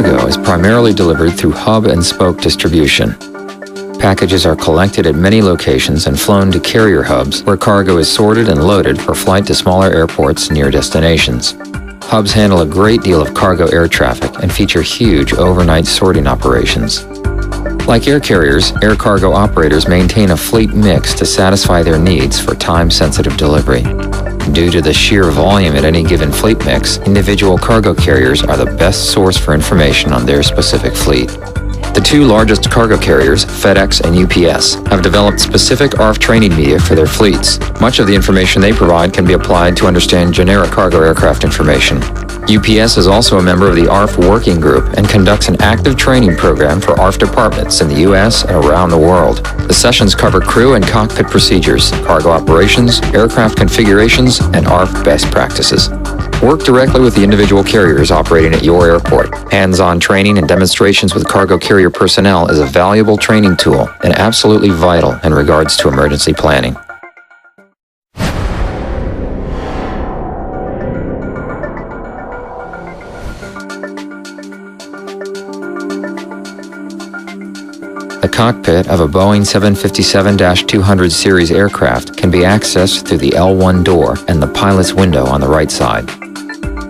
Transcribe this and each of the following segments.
Cargo is primarily delivered through hub and spoke distribution. Packages are collected at many locations and flown to carrier hubs where cargo is sorted and loaded for flight to smaller airports near destinations. Hubs handle a great deal of cargo air traffic and feature huge overnight sorting operations. Like air carriers, air cargo operators maintain a fleet mix to satisfy their needs for time-sensitive delivery. Due to the sheer volume at any given fleet mix, individual cargo carriers are the best source for information on their specific fleet. The two largest cargo carriers, FedEx and UPS, have developed specific ARF training media for their fleets. Much of the information they provide can be applied to understand generic cargo aircraft information. UPS is also a member of the ARF Working Group and conducts an active training program for ARF departments in the U.S. and around the world. The sessions cover crew and cockpit procedures, cargo operations, aircraft configurations, and ARF best practices. Work directly with the individual carriers operating at your airport. Hands-on training and demonstrations with cargo carrier personnel is a valuable training tool and absolutely vital in regards to emergency planning. The cockpit of a Boeing 757-200 series aircraft can be accessed through the L1 door and the pilot's window on the right side.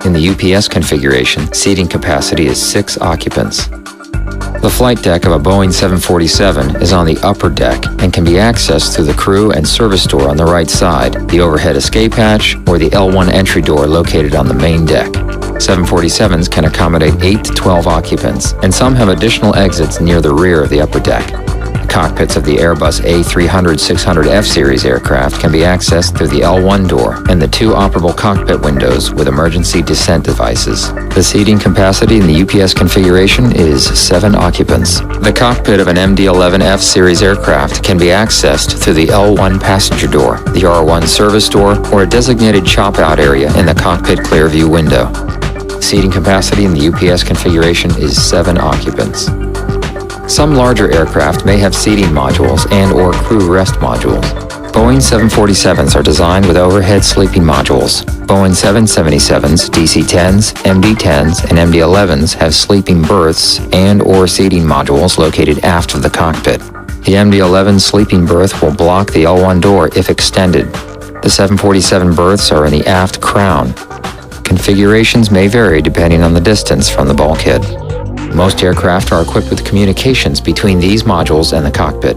In the UPS configuration, seating capacity is 6 occupants. The flight deck of a Boeing 747 is on the upper deck and can be accessed through the crew and service door on the right side, the overhead escape hatch, or the L1 entry door located on the main deck. 747s can accommodate 8 to 12 occupants, and some have additional exits near the rear of the upper deck. The cockpits of the Airbus A300-600F series aircraft can be accessed through the L1 door and the 2 operable cockpit windows with emergency descent devices. The seating capacity in the UPS configuration is 7 occupants. The cockpit of an MD-11F series aircraft can be accessed through the L1 passenger door, the R1 service door, or a designated chop-out area in the cockpit clear view window. Seating capacity in the UPS configuration is 7 occupants. Some larger aircraft may have seating modules and/or crew rest modules. Boeing 747s are designed with overhead sleeping modules. Boeing 777s, DC-10s, MD-10s, and MD-11s have sleeping berths and/or seating modules located aft of the cockpit. The MD-11 sleeping berth will block the L1 door if extended. The 747 berths are in the aft crown. Configurations may vary depending on the distance from the bulkhead. Most aircraft are equipped with communications between these modules and the cockpit.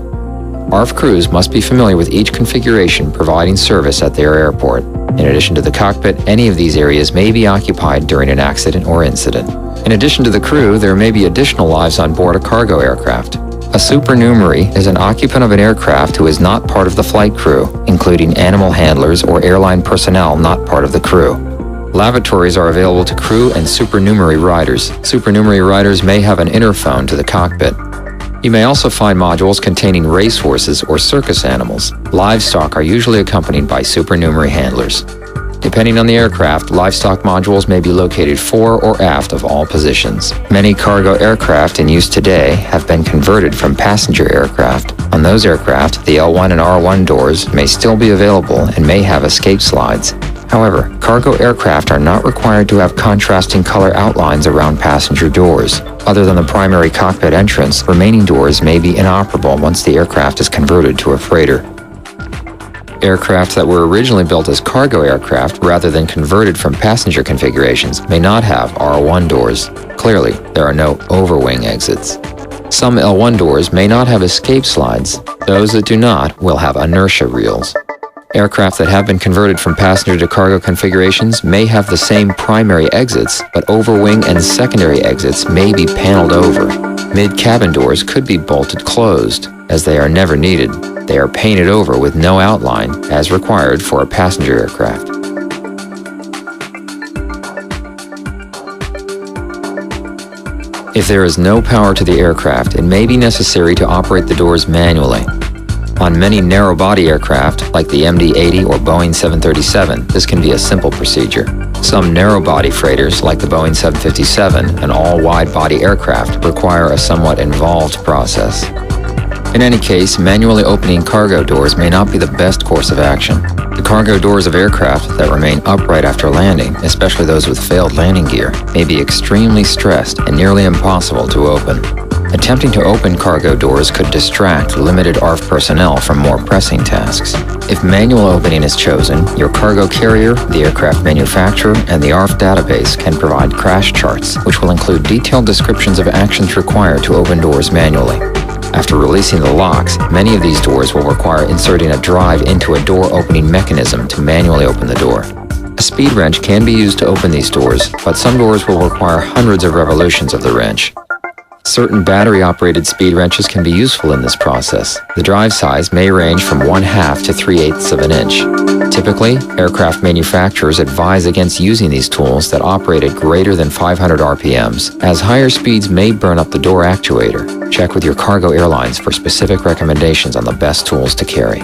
ARF crews must be familiar with each configuration providing service at their airport. In addition to the cockpit, any of these areas may be occupied during an accident or incident. In addition to the crew, there may be additional lives on board a cargo aircraft. A supernumerary is an occupant of an aircraft who is not part of the flight crew, including animal handlers or airline personnel not part of the crew. Lavatories are available to crew and supernumerary riders. Supernumerary riders may have an interphone to the cockpit. You may also find modules containing racehorses or circus animals. Livestock are usually accompanied by supernumerary handlers. Depending on the aircraft, livestock modules may be located fore or aft of all positions. Many cargo aircraft in use today have been converted from passenger aircraft. On those aircraft, the L1 and R1 doors may still be available and may have escape slides. However, cargo aircraft are not required to have contrasting color outlines around passenger doors. Other than the primary cockpit entrance, remaining doors may be inoperable once the aircraft is converted to a freighter. Aircraft that were originally built as cargo aircraft rather than converted from passenger configurations may not have R1 doors. Clearly, there are no overwing exits. Some L1 doors may not have escape slides. Those that do not will have inertia reels. Aircraft that have been converted from passenger to cargo configurations may have the same primary exits, but overwing and secondary exits may be paneled over. Mid-cabin doors could be bolted closed, as they are never needed. They are painted over with no outline, as required for a passenger aircraft. If there is no power to the aircraft, it may be necessary to operate the doors manually. On many narrow-body aircraft, like the MD-80 or Boeing 737, this can be a simple procedure. Some narrow-body freighters, like the Boeing 757, and all wide-body aircraft, require a somewhat involved process. In any case, manually opening cargo doors may not be the best course of action. The cargo doors of aircraft that remain upright after landing, especially those with failed landing gear, may be extremely stressed and nearly impossible to open. Attempting to open cargo doors could distract limited ARF personnel from more pressing tasks. If manual opening is chosen, your cargo carrier, the aircraft manufacturer, and the ARF database can provide crash charts, which will include detailed descriptions of actions required to open doors manually. After releasing the locks, many of these doors will require inserting a drive into a door opening mechanism to manually open the door. A speed wrench can be used to open these doors, but some doors will require hundreds of revolutions of the wrench. Certain battery-operated speed wrenches can be useful in this process. The drive size may range from 1/2 to 3/8 of an inch. Typically, aircraft manufacturers advise against using these tools that operate at greater than 500 RPMs, as higher speeds may burn up the door actuator. Check with your cargo airlines for specific recommendations on the best tools to carry.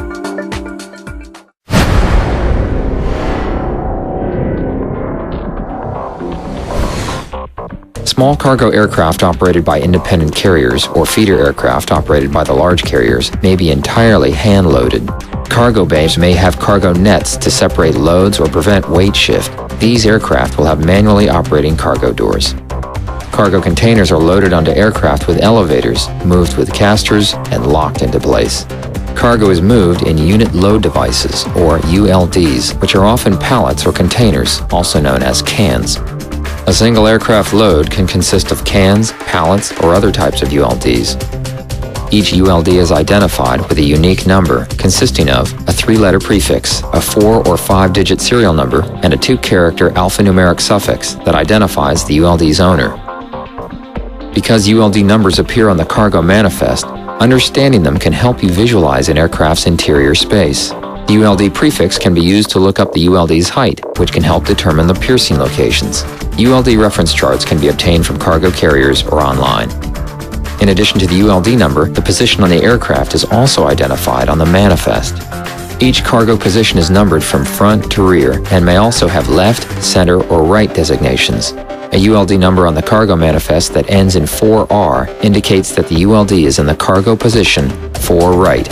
Small cargo aircraft operated by independent carriers or feeder aircraft operated by the large carriers may be entirely hand-loaded. Cargo bays may have cargo nets to separate loads or prevent weight shift. These aircraft will have manually operating cargo doors. Cargo containers are loaded onto aircraft with elevators, moved with casters, and locked into place. Cargo is moved in unit load devices, or ULDs, which are often pallets or containers, also known as cans. A single aircraft load can consist of cans, pallets, or other types of ULDs. Each ULD is identified with a unique number consisting of a 3-letter prefix, a 4- or 5-digit serial number, and a 2-character alphanumeric suffix that identifies the ULD's owner. Because ULD numbers appear on the cargo manifest, understanding them can help you visualize an aircraft's interior space. The ULD prefix can be used to look up the ULD's height, which can help determine the piercing locations. ULD reference charts can be obtained from cargo carriers or online. In addition to the ULD number, the position on the aircraft is also identified on the manifest. Each cargo position is numbered from front to rear and may also have left, center, or right designations. A ULD number on the cargo manifest that ends in 4R indicates that the ULD is in the cargo position 4 right.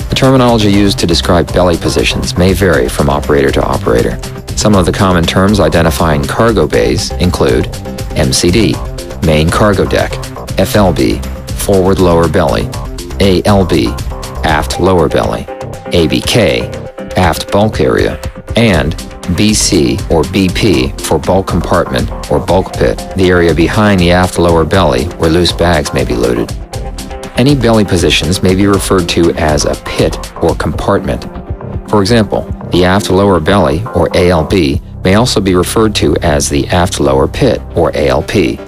The terminology used to describe belly positions may vary from operator to operator. Some of the common terms identifying cargo bays include MCD, main cargo deck, FLB, forward lower belly, ALB, aft lower belly, ABK, aft bulk area, and BC or BP for bulk compartment or bulk pit, the area behind the aft lower belly where loose bags may be loaded. Any belly positions may be referred to as a pit or compartment. For example, the aft lower belly, or ALB, may also be referred to as the aft lower pit, or ALP.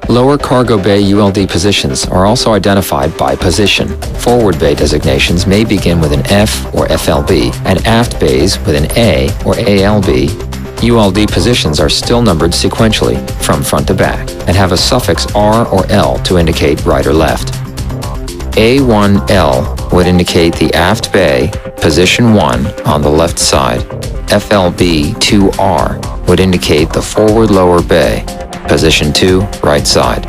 Lower cargo bay ULD positions are also identified by position. Forward bay designations may begin with an F or FLB, and aft bays with an A or ALB. ULD positions are still numbered sequentially, from front to back, and have a suffix R or L to indicate right or left. A1L would indicate the aft bay, position 1 on the left side. FLB2R would indicate the forward lower bay, position 2, right side.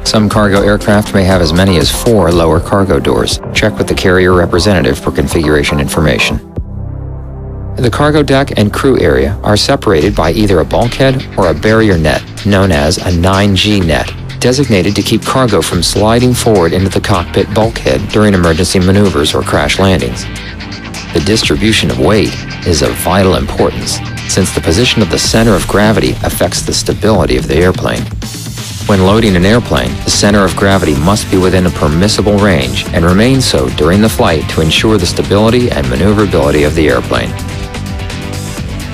Some cargo aircraft may have as many as 4 lower cargo doors. Check with the carrier representative for configuration information. The cargo deck and crew area are separated by either a bulkhead or a barrier net, known as a 9G net, designated to keep cargo from sliding forward into the cockpit bulkhead during emergency maneuvers or crash landings. The distribution of weight is of vital importance, since the position of the center of gravity affects the stability of the airplane. When loading an airplane, the center of gravity must be within a permissible range and remain so during the flight to ensure the stability and maneuverability of the airplane.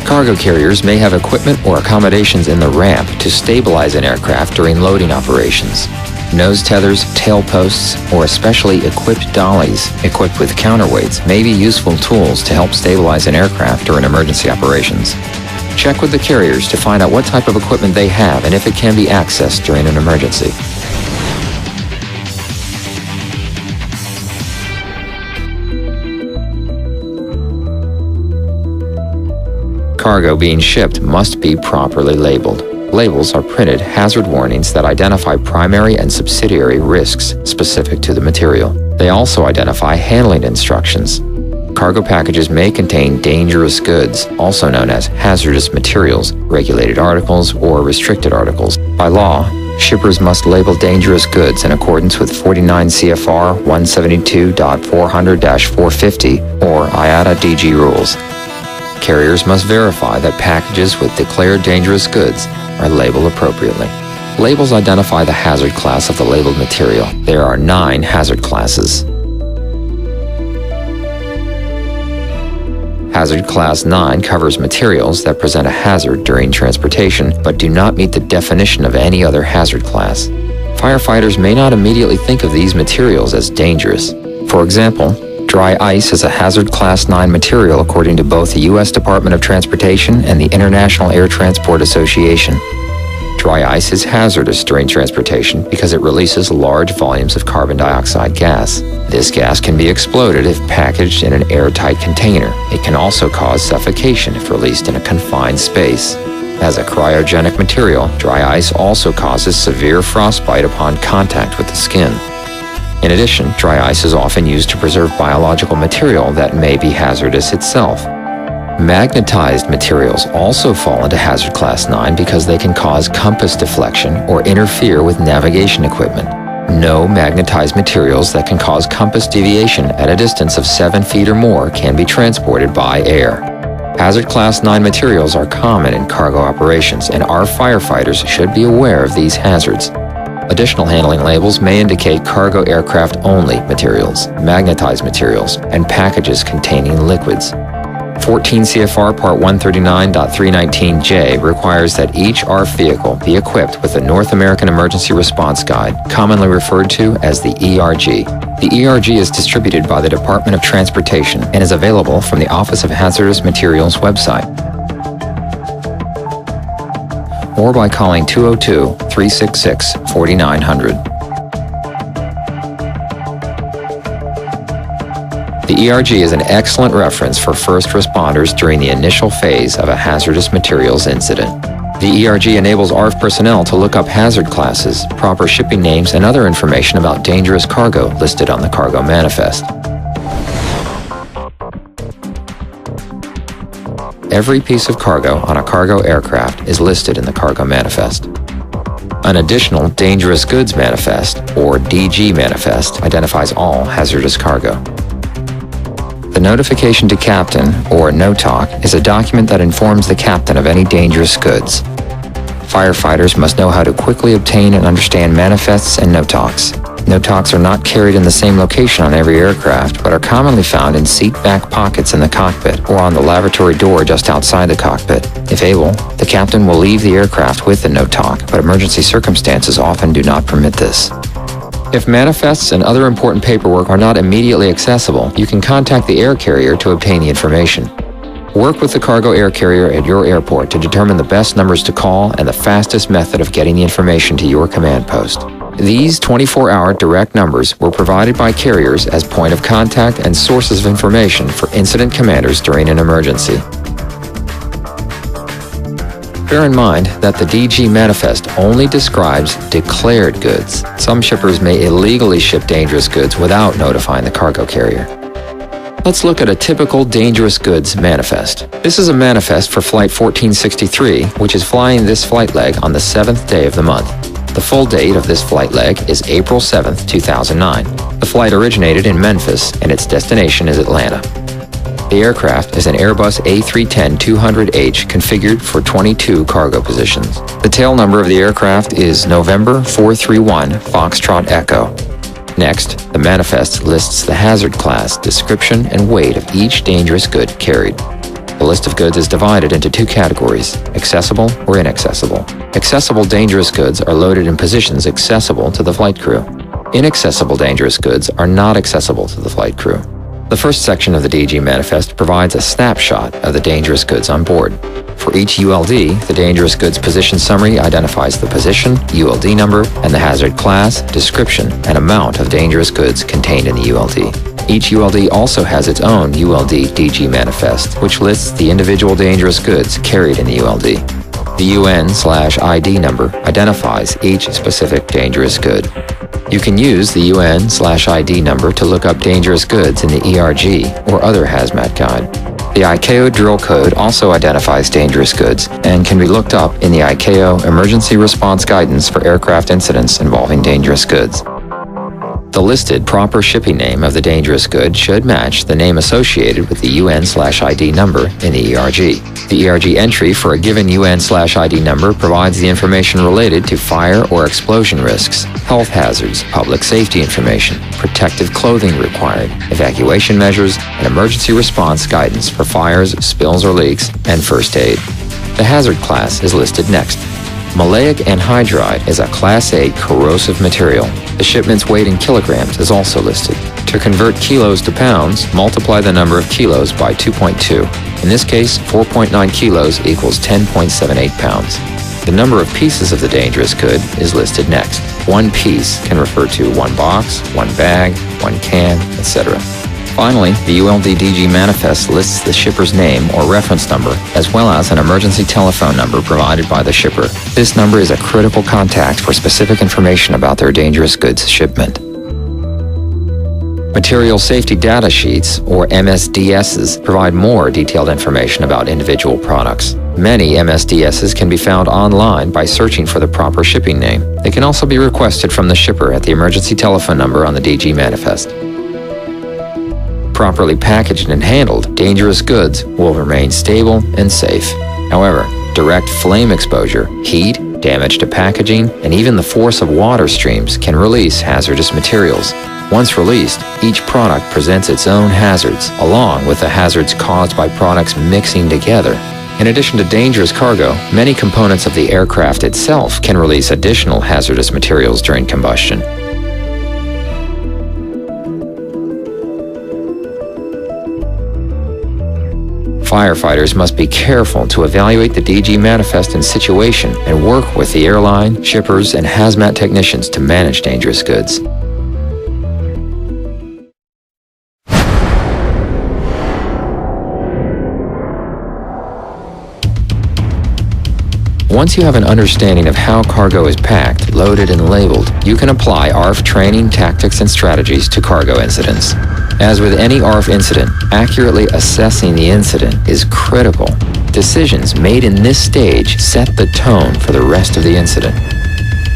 Cargo carriers may have equipment or accommodations in the ramp to stabilize an aircraft during loading operations. Nose tethers, tail posts, or especially equipped dollies equipped with counterweights may be useful tools to help stabilize an aircraft during emergency operations. Check with the carriers to find out what type of equipment they have and if it can be accessed during an emergency. Cargo being shipped must be properly labeled. Labels are printed hazard warnings that identify primary and subsidiary risks specific to the material. They also identify handling instructions. Cargo packages may contain dangerous goods, also known as hazardous materials, regulated articles, or restricted articles. By law, shippers must label dangerous goods in accordance with 49 CFR 172.400-450 or IATA DG rules. Carriers must verify that packages with declared dangerous goods are labeled appropriately. Labels identify the hazard class of the labeled material. There are 9 hazard classes. Hazard Class 9 covers materials that present a hazard during transportation but do not meet the definition of any other hazard class. Firefighters may not immediately think of these materials as dangerous. For example, dry ice is a Hazard Class 9 material according to both the U.S. Department of Transportation and the International Air Transport Association. Dry ice is hazardous during transportation because it releases large volumes of carbon dioxide gas. This gas can be exploded if packaged in an airtight container. It can also cause suffocation if released in a confined space. As a cryogenic material, dry ice also causes severe frostbite upon contact with the skin. In addition, dry ice is often used to preserve biological material that may be hazardous itself. Magnetized materials also fall into Hazard Class 9 because they can cause compass deflection or interfere with navigation equipment. No magnetized materials that can cause compass deviation at a distance of 7 feet or more can be transported by air. Hazard Class 9 materials are common in cargo operations, and our firefighters should be aware of these hazards. Additional handling labels may indicate cargo aircraft-only materials, magnetized materials, and packages containing liquids. 14 CFR Part 139.319J requires that each ARF vehicle be equipped with the North American Emergency Response Guide, commonly referred to as the ERG. The ERG is distributed by the Department of Transportation and is available from the Office of Hazardous Materials website, or by calling 202-366-4900. The ERG is an excellent reference for first responders during the initial phase of a hazardous materials incident. The ERG enables ARF personnel to look up hazard classes, proper shipping names, and other information about dangerous cargo listed on the cargo manifest. Every piece of cargo on a cargo aircraft is listed in the cargo manifest. An additional Dangerous Goods Manifest, or DG Manifest, identifies all hazardous cargo. The Notification to Captain, or NOTOC, is a document that informs the captain of any dangerous goods. Firefighters must know how to quickly obtain and understand manifests and NOTOCs. NOTOCs are not carried in the same location on every aircraft, but are commonly found in seat back pockets in the cockpit or on the lavatory door just outside the cockpit. If able, the captain will leave the aircraft with the NOTOC, but emergency circumstances often do not permit this. If manifests and other important paperwork are not immediately accessible, you can contact the air carrier to obtain the information. Work with the cargo air carrier at your airport to determine the best numbers to call and the fastest method of getting the information to your command post. These 24-hour direct numbers were provided by carriers as point of contact and sources of information for incident commanders during an emergency. Bear in mind that the DG Manifest only describes declared goods. Some shippers may illegally ship dangerous goods without notifying the cargo carrier. Let's look at a typical Dangerous Goods Manifest. This is a manifest for Flight 1463, which is flying this flight leg on the 7th day of the month. The full date of this flight leg is April 7th, 2009. The flight originated in Memphis, and its destination is Atlanta. The aircraft is an Airbus A310-200H configured for 22 cargo positions. The tail number of the aircraft is November 431 Foxtrot Echo. Next, the manifest lists the hazard class, description, and weight of each dangerous good carried. The list of goods is divided into 2 categories, accessible or inaccessible. Accessible dangerous goods are loaded in positions accessible to the flight crew. Inaccessible dangerous goods are not accessible to the flight crew. The first section of the DG Manifest provides a snapshot of the dangerous goods on board. For each ULD, the Dangerous Goods Position Summary identifies the position, ULD number, and the hazard class, description, and amount of dangerous goods contained in the ULD. Each ULD also has its own ULD DG Manifest, which lists the individual dangerous goods carried in the ULD. The UN/ID number identifies each specific dangerous good. You can use the UN/ID number to look up dangerous goods in the ERG or other hazmat guide. The ICAO drill code also identifies dangerous goods and can be looked up in the ICAO Emergency Response Guidance for aircraft incidents involving dangerous goods. The listed proper shipping name of the dangerous good should match the name associated with the UN/ID number in the ERG. The ERG entry for a given UN/ID number provides the information related to fire or explosion risks, health hazards, public safety information, protective clothing required, evacuation measures, and emergency response guidance for fires, spills or leaks, and first aid. The hazard class is listed next. Maleic anhydride is a Class A corrosive material. The shipment's weight in kilograms is also listed. To convert kilos to pounds, multiply the number of kilos by 2.2. In this case, 4.9 kilos equals 10.78 pounds. The number of pieces of the dangerous good is listed next. One piece can refer to one box, one bag, one can, etc. Finally, the ULD-DG manifest lists the shipper's name or reference number, as well as an emergency telephone number provided by the shipper. This number is a critical contact for specific information about their dangerous goods shipment. Material Safety Data Sheets, or MSDSs, provide more detailed information about individual products. Many MSDSs can be found online by searching for the proper shipping name. They can also be requested from the shipper at the emergency telephone number on the DG manifest. Properly packaged and handled, dangerous goods will remain stable and safe. However, direct flame exposure, heat, damage to packaging, and even the force of water streams can release hazardous materials. Once released, each product presents its own hazards, along with the hazards caused by products mixing together. In addition to dangerous cargo, many components of the aircraft itself can release additional hazardous materials during combustion. Firefighters must be careful to evaluate the DG manifest and situation and work with the airline, shippers, and hazmat technicians to manage dangerous goods. Once you have an understanding of how cargo is packed, loaded, and labeled, you can apply ARF training, tactics, and strategies to cargo incidents. As with any ARF incident, accurately assessing the incident is critical. Decisions made in this stage set the tone for the rest of the incident.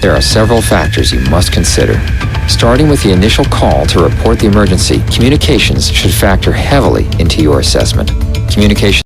There are several factors you must consider. Starting with the initial call to report the emergency, communications should factor heavily into your assessment. Communication